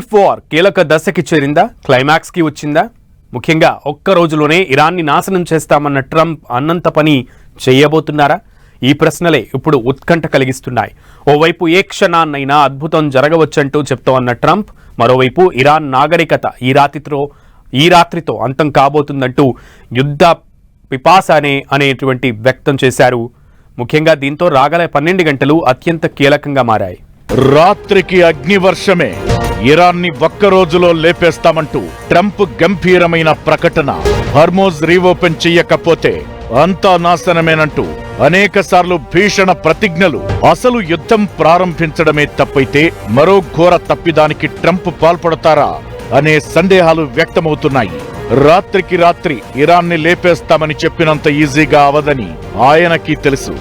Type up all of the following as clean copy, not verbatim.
Gulf war కీలక దశకి చేరిందా? Climax కి వచ్చిందా? ముఖ్యంగా ఒక్క రోజులోనే ఇరాన్ని నాశనం చేస్తామన్న ట్రంప్ అన్నంత పని చేయబోతున్నారా? ఈ ప్రశ్నలే ఇప్పుడు ఉత్కంఠ కలిగిస్తున్నాయి. ఓవైపు ఏ క్షణాన్నైనా అద్భుతం జరగవచ్చంటూ చెప్తోన్న ట్రంప్, మరోవైపు ఇరాన్ నాగరికత ఈ రాత్రితో అంతం కాబోతుందంటూ యుద్ధ పిపాస అనేటువంటి వ్యక్తం చేశారు. ముఖ్యంగా దీంతో రాగల 12 గంటలు అత్యంత కీలకంగా మారాయి. రాత్రికి అగ్నివర్షమే, ఇరాన్ని ఒక్క రోజులో లేపేస్తామంటూ ట్రంప్ గంభీరమైన ప్రకటన. హార్మోజ్ రీఓపెన్ చెయ్యకపోతే అంతా నాశనమేనంటూ అనేకసార్లు భీషణ ప్రతిజ్ఞలు. అసలు యుద్ధం ప్రారంభించడమే తప్పైతే మరో ఘోర తప్పిదానికి ట్రంప్ పాల్పడతారా అనే సందేహాలు వ్యక్తమవుతున్నాయి. రాత్రికి రాత్రి ఇరాన్ని లేపేస్తామని చెప్పినంత ఈజీగా అవదని ఆయనకి తెలుసు.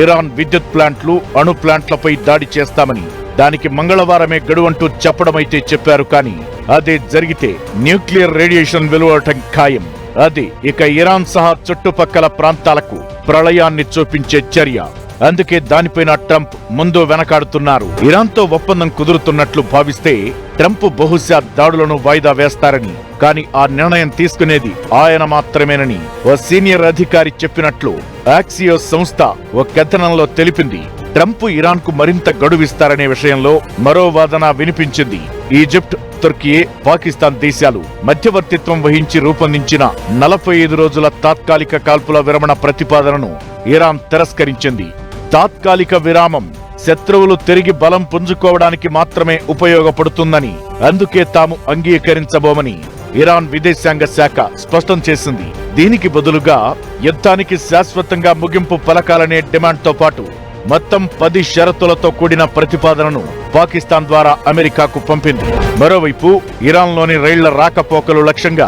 ఇరాన్ విద్యుత్ ప్లాంట్లు, అణు ప్లాంట్లపై దాడి చేస్తామని దానికి మంగళవారమే గడువంటూ చెప్పడమైతే చెప్పారు. కానీ అదే జరిగితే న్యూక్లియర్ రేడియేషన్ వెలువడటం ఖాయం. అది ఇక ఇరాన్ సహా చుట్టుపక్కల ప్రాంతాలకు ప్రళయాన్ని చూపించే చర్య. అందుకే దానిపైన ట్రంప్ ముందు వెనకాడుతున్నారు. ఇరాన్తో ఒప్పందం కుదురుతున్నట్లు భావిస్తే ట్రంప్ బహుశా దాడులను వాయిదా వేస్తారని, కానీ ఆ నిర్ణయం తీసుకునేది ఆయన మాత్రమేనని ఓ సీనియర్ అధికారి చెప్పినట్లు యాక్సియోస్ సంస్థ ఓ కథనంలో తెలిపింది. ట్రంప్ ఇరాన్ కు మరింత గడువిస్తారనే విషయంలో మరో వాదన వినిపించింది. ఈజిప్ట్, తుర్కియే, పాకిస్తాన్ దేశాలు మధ్యవర్తిత్వం వహించి రూపొందించిన 45 రోజుల తాత్కాలిక కాల్పుల విరమణ ప్రతిపాదనను ఇరాన్ తిరస్కరించింది. తాత్కాలిక విరామం శత్రువులు తిరిగి బలం పుంజుకోవడానికి మాత్రమే ఉపయోగపడుతుందని, అందుకే తాము అంగీకరించబోమని ఇరాన్ విదేశాంగ శాఖ స్పష్టం చేసింది. దీనికి బదులుగా యుద్ధానికి శాశ్వతంగా ముగింపు పలకాలనే డిమాండ్తో పాటు మొత్తం 10 షరతులతో కూడిన ప్రతిపాదనను పాకిస్తాన్ ద్వారా అమెరికాకు పంపింది. మరోవైపు ఇరాన్లోని రైళ్ల రాకపోకలు లక్ష్యంగా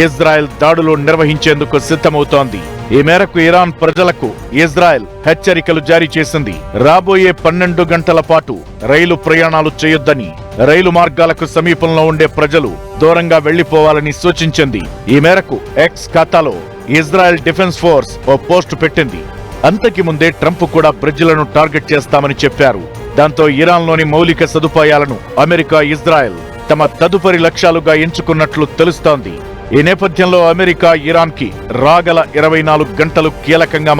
ఇజ్రాయెల్ దాడులు నిర్వహించేందుకు సిద్ధమవుతోంది. ఈ మేరకు ఇరాన్ ప్రజలకు ఇజ్రాయెల్ హెచ్చరికలు జారీ చేసింది. రాబోయే 12 గంటల పాటు రైలు ప్రయాణాలు చేయొద్దని, రైలు మార్గాలకు సమీపంలో ఉండే ప్రజలు దూరంగా వెళ్లిపోవాలని సూచించింది. ఈ మేరకు ఎక్స్ ఖాతాలో ఇజ్రాయెల్ డిఫెన్స్ ఫోర్స్ ఓ పోస్టు పెట్టింది. అంతకి ముందే ట్రంప్ కూడా బ్రిడ్జిలను టార్గెట్ చేస్తామని చెప్పారు. దాంతో ఇరాన్లోని మౌలిక సదుపాయాలను అమెరికా, ఇజ్రాయెల్ తమ తదుపరి లక్ష్యాలుగా ఎంచుకున్నట్లు తెలుస్తోంది. ఈ నేపథ్యంలో అమెరికా ఇరాన్ కి రాగల 24 గంటలు కీలకంగా